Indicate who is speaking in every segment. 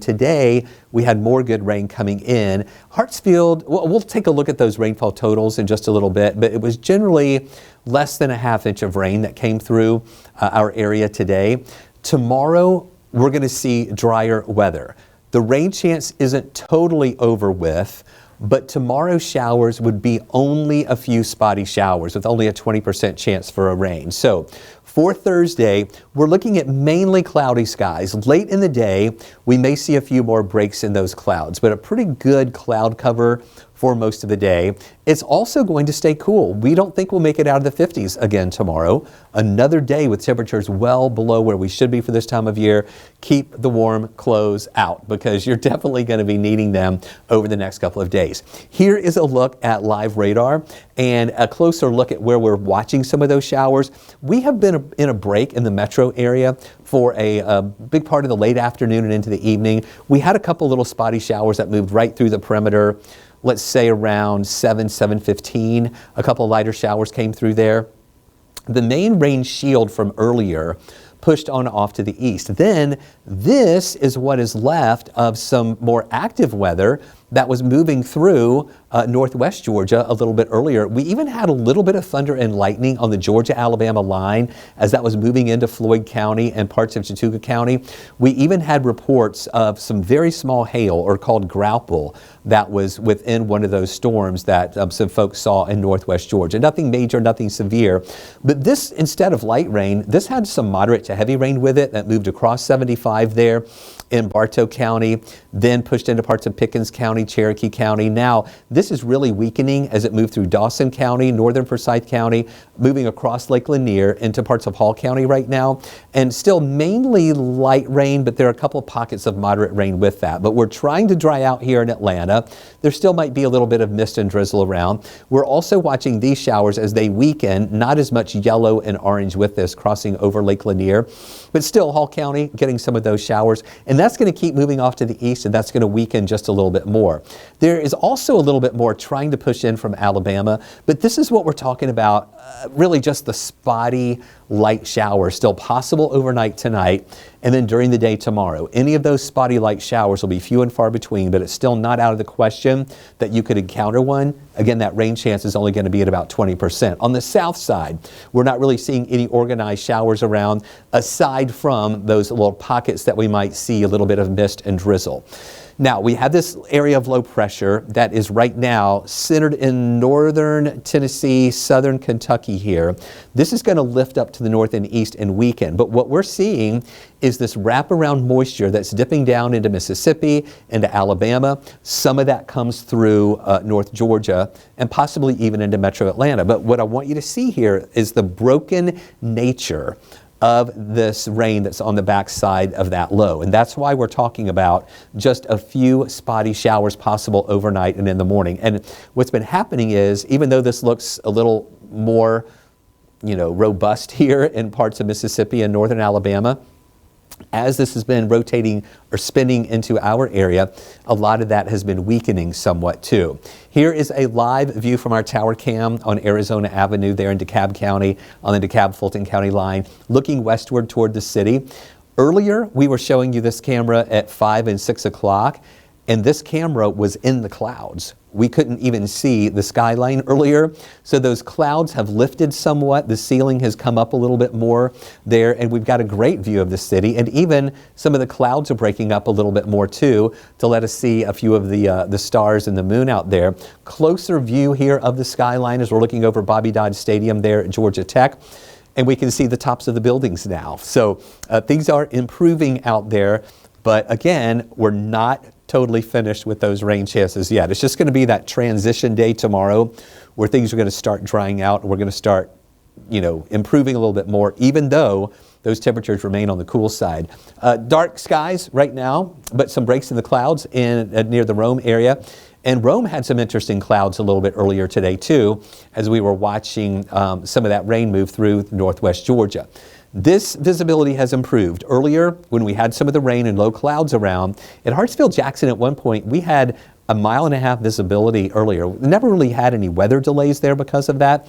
Speaker 1: Today, we had more good rain coming in. Hartsfield, we'll take a look at those rainfall totals in just a little bit, but it was generally less than a ½ inch of rain that came through our area today. Tomorrow, we're going to see drier weather. The rain chance isn't totally over with, but tomorrow's showers would be only a few spotty showers with only a 20% chance for a rain. So for Thursday, we're looking at mainly cloudy skies. Late in the day, we may see a few more breaks in those clouds, but a pretty good cloud cover for most of the day. It's also going to stay cool. We don't think we'll make it out of the 50s again tomorrow. Another day with temperatures well below where we should be for this time of year. Keep the warm clothes out because you're definitely going to be needing them over the next couple of days. Here is a look at live radar and a closer look at where we're watching some of those showers. We have been in a break in the metro area for a big part of the late afternoon and into the evening. We had a couple little spotty showers that moved right through the perimeter. Let's say around 7:15, a couple of lighter showers came through there. The main rain shield from earlier pushed on off to the east. Then this is what is left of some more active weather that was moving through northwest Georgia a little bit earlier. We even had a little bit of thunder and lightning on the Georgia-Alabama line as that was moving into Floyd County and parts of Chattooga County. We even had reports of some very small hail, or called graupel, that was within one of those storms that some folks saw in northwest Georgia. Nothing major, nothing severe. But this, instead of light rain, this had some moderate to heavy rain with it that moved across 75 there in Bartow County, then pushed into parts of Pickens County, Cherokee County. Now, this is really weakening as it moved through Dawson County, northern Forsyth County, moving across Lake Lanier into parts of Hall County right now. And still mainly light rain, but there are a couple of pockets of moderate rain with that. But we're trying to dry out here in Atlanta. There still might be a little bit of mist and drizzle around. We're also watching these showers as they weaken, not as much yellow and orange with this crossing over Lake Lanier, but still Hall County getting some of those showers. And that's going to keep moving off to the east, and that's going to weaken just a little bit more. There is also a little bit more trying to push in from Alabama, but this is what we're talking about, really just the spotty light showers still possible overnight tonight and then during the day tomorrow. Any of those spotty light showers will be few and far between, but it's still not out of the question that you could encounter one. Again, that rain chance is only going to be at about 20%. On the south side, we're not really seeing any organized showers around aside from those little pockets that we might see a little bit of mist and drizzle. Now, we have this area of low pressure that is right now centered in northern Tennessee, southern Kentucky here. This is going to lift up to the north and east and weaken. But what we're seeing is this wraparound moisture that's dipping down into Mississippi, into Alabama. Some of that comes through North Georgia and possibly even into metro Atlanta. But what I want you to see here is the broken nature of this rain that's on the backside of that low. And that's why we're talking about just a few spotty showers possible overnight and in the morning. And what's been happening is, even though this looks a little more, robust here in parts of Mississippi and northern Alabama, as this has been rotating or spinning into our area, a lot of that has been weakening somewhat too. Here is a live view from our tower cam on Arizona Avenue there in DeKalb County on the DeKalb-Fulton County line, looking westward toward the city. Earlier, we were showing you this camera at 5 and 6 o'clock, and this camera was in the clouds. We couldn't even see the skyline earlier. So those clouds have lifted somewhat. The ceiling has come up a little bit more there, and we've got a great view of the city. And even some of the clouds are breaking up a little bit more too to let us see a few of the stars and the moon out there. Closer view here of the skyline as we're looking over Bobby Dodd Stadium there at Georgia Tech. And we can see the tops of the buildings now. So things are improving out there. But again, we're not totally finished with those rain chances yet. It's just going to be that transition day tomorrow where things are going to start drying out and we're going to start, improving a little bit more, even though those temperatures remain on the cool side. Dark skies right now, but some breaks in the clouds near the Rome area. And Rome had some interesting clouds a little bit earlier today too, as we were watching some of that rain move through northwest Georgia. This visibility has improved. Earlier, when we had some of the rain and low clouds around, at Hartsfield-Jackson at one point, we had 1.5 miles visibility earlier. We never really had any weather delays there because of that.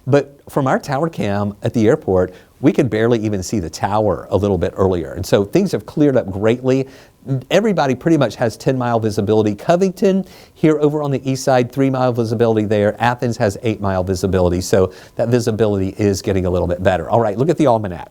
Speaker 1: But from our tower cam at the airport, we could barely even see the tower a little bit earlier. And so things have cleared up greatly. Everybody pretty much has 10-mile visibility. Covington here over on the east side, 3-mile visibility there. Athens has 8-mile visibility. So that visibility is getting a little bit better. All right, look at the almanac.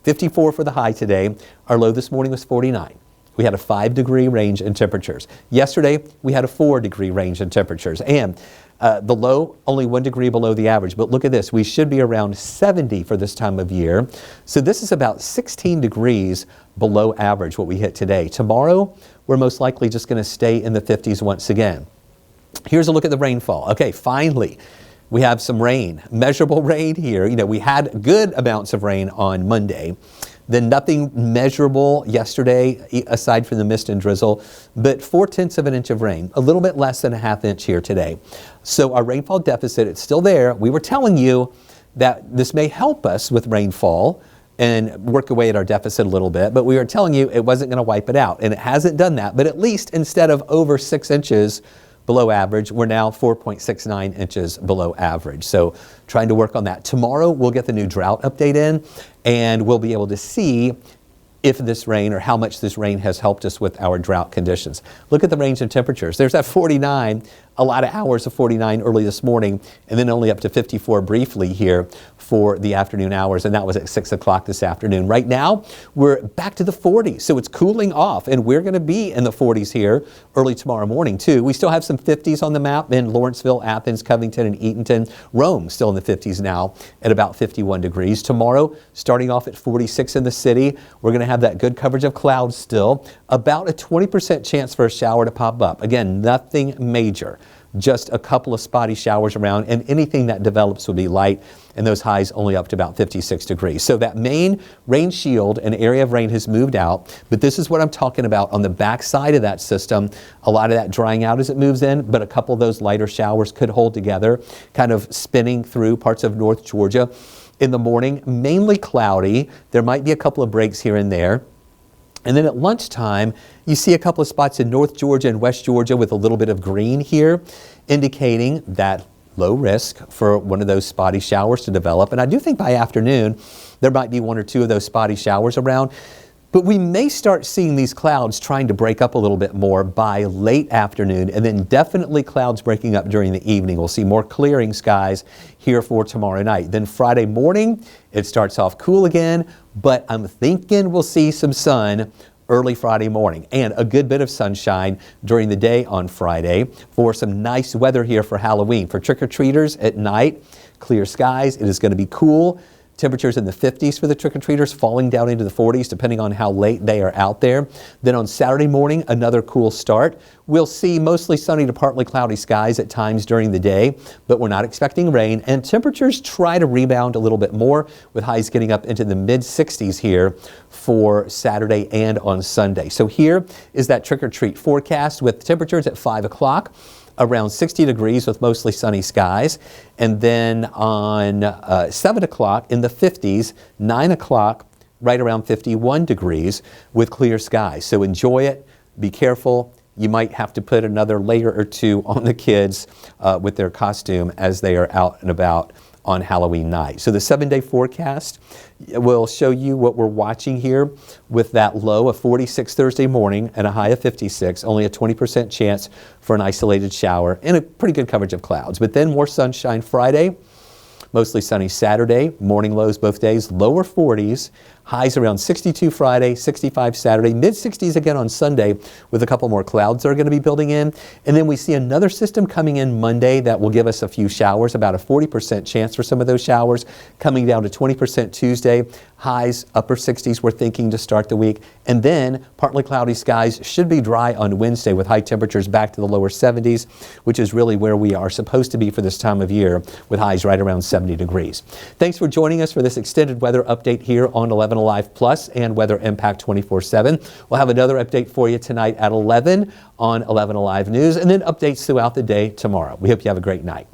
Speaker 1: 54 for the high today. Our low this morning was 49. We had a 5-degree range in temperatures. Yesterday, we had a 4-degree range in temperatures. And the low, only 1 degree below the average. But look at this. We should be around 70 for this time of year. So this is about 16 degrees below average, what we hit today. Tomorrow, we're most likely just going to stay in the 50s once again. Here's a look at the rainfall. Okay, finally, we have some rain, measurable rain here. You know, we had good amounts of rain on Monday. Then nothing measurable yesterday, aside from the mist and drizzle, but 0.4 of an inch of rain, a little bit less than a half inch here today. So our rainfall deficit, it's still there. We were telling you that this may help us with rainfall and work away at our deficit a little bit, but we were telling you it wasn't going to wipe it out, and it hasn't done that. But at least instead of over 6 inches below average, we're now 4.69 inches below average. So trying to work on that. Tomorrow we'll get the new drought update in, and we'll be able to see if this rain or how much this rain has helped us with our drought conditions. Look at the range of temperatures. There's that 49, a lot of hours of 49 early this morning, and then only up to 54 briefly here for the afternoon hours, and that was at 6 o'clock this afternoon. Right now, we're back to the 40s, so it's cooling off, and we're going to be in the 40s here early tomorrow morning, too. We still have some 50s on the map in Lawrenceville, Athens, Covington, and Eatonton. Rome still in the 50s now at about 51 degrees. Tomorrow, starting off at 46 in the city, we're going to have that good coverage of clouds still. About a 20% chance for a shower to pop up. Again, nothing major. Just a couple of spotty showers around, and anything that develops will be light, and those highs only up to about 56 degrees. So that main rain shield, an area of rain, has moved out, but this is what I'm talking about on the back side of that system. A lot of that drying out as it moves in, but a couple of those lighter showers could hold together, kind of spinning through parts of North Georgia. In the morning, mainly cloudy. There might be a couple of breaks here and there. And then at lunchtime, you see a couple of spots in North Georgia and West Georgia with a little bit of green here, indicating that low risk for one of those spotty showers to develop. And I do think by afternoon, there might be 1 or 2 of those spotty showers around. But we may start seeing these clouds trying to break up a little bit more by late afternoon, and then definitely clouds breaking up during the evening. We'll see more clearing skies here for tomorrow night. Then Friday morning, it starts off cool again, but I'm thinking we'll see some sun early Friday morning and a good bit of sunshine during the day on Friday for some nice weather here for Halloween. For trick-or-treaters at night, clear skies. It is going to be cool. Temperatures in the 50s for the trick-or-treaters, falling down into the 40s depending on how late they are out there. Then on Saturday morning, another cool start. We'll see mostly sunny to partly cloudy skies at times during the day, but we're not expecting rain. And temperatures try to rebound a little bit more, with highs getting up into the mid-60s here for Saturday and on Sunday. So here is that trick-or-treat forecast with temperatures at 5 o'clock. Around 60 degrees with mostly sunny skies. And then on 7 o'clock in the 50s, 9 o'clock, right around 51 degrees with clear skies. So enjoy it. Be careful. You might have to put another layer or 2 on the kids with their costume as they are out and about on Halloween night. So the 7-day forecast will show you what we're watching here with that low of 46 Thursday morning and a high of 56, only a 20% chance for an isolated shower and a pretty good coverage of clouds. But then more sunshine Friday, mostly sunny Saturday, morning lows both days, lower 40s, highs around 62 Friday, 65 Saturday, mid-60s again on Sunday with a couple more clouds that are going to be building in. And then we see another system coming in Monday that will give us a few showers, about a 40% chance for some of those showers, coming down to 20% Tuesday, highs upper 60s we're thinking to start the week. And then partly cloudy skies should be dry on Wednesday with high temperatures back to the lower 70s, which is really where we are supposed to be for this time of year with highs right around 70 degrees. Thanks for joining us for this extended weather update here on 11 Alive Plus and Weather Impact 24/7. We'll have another update for you tonight at 11 on 11 Alive News, and then updates throughout the day tomorrow. We hope you have a great night.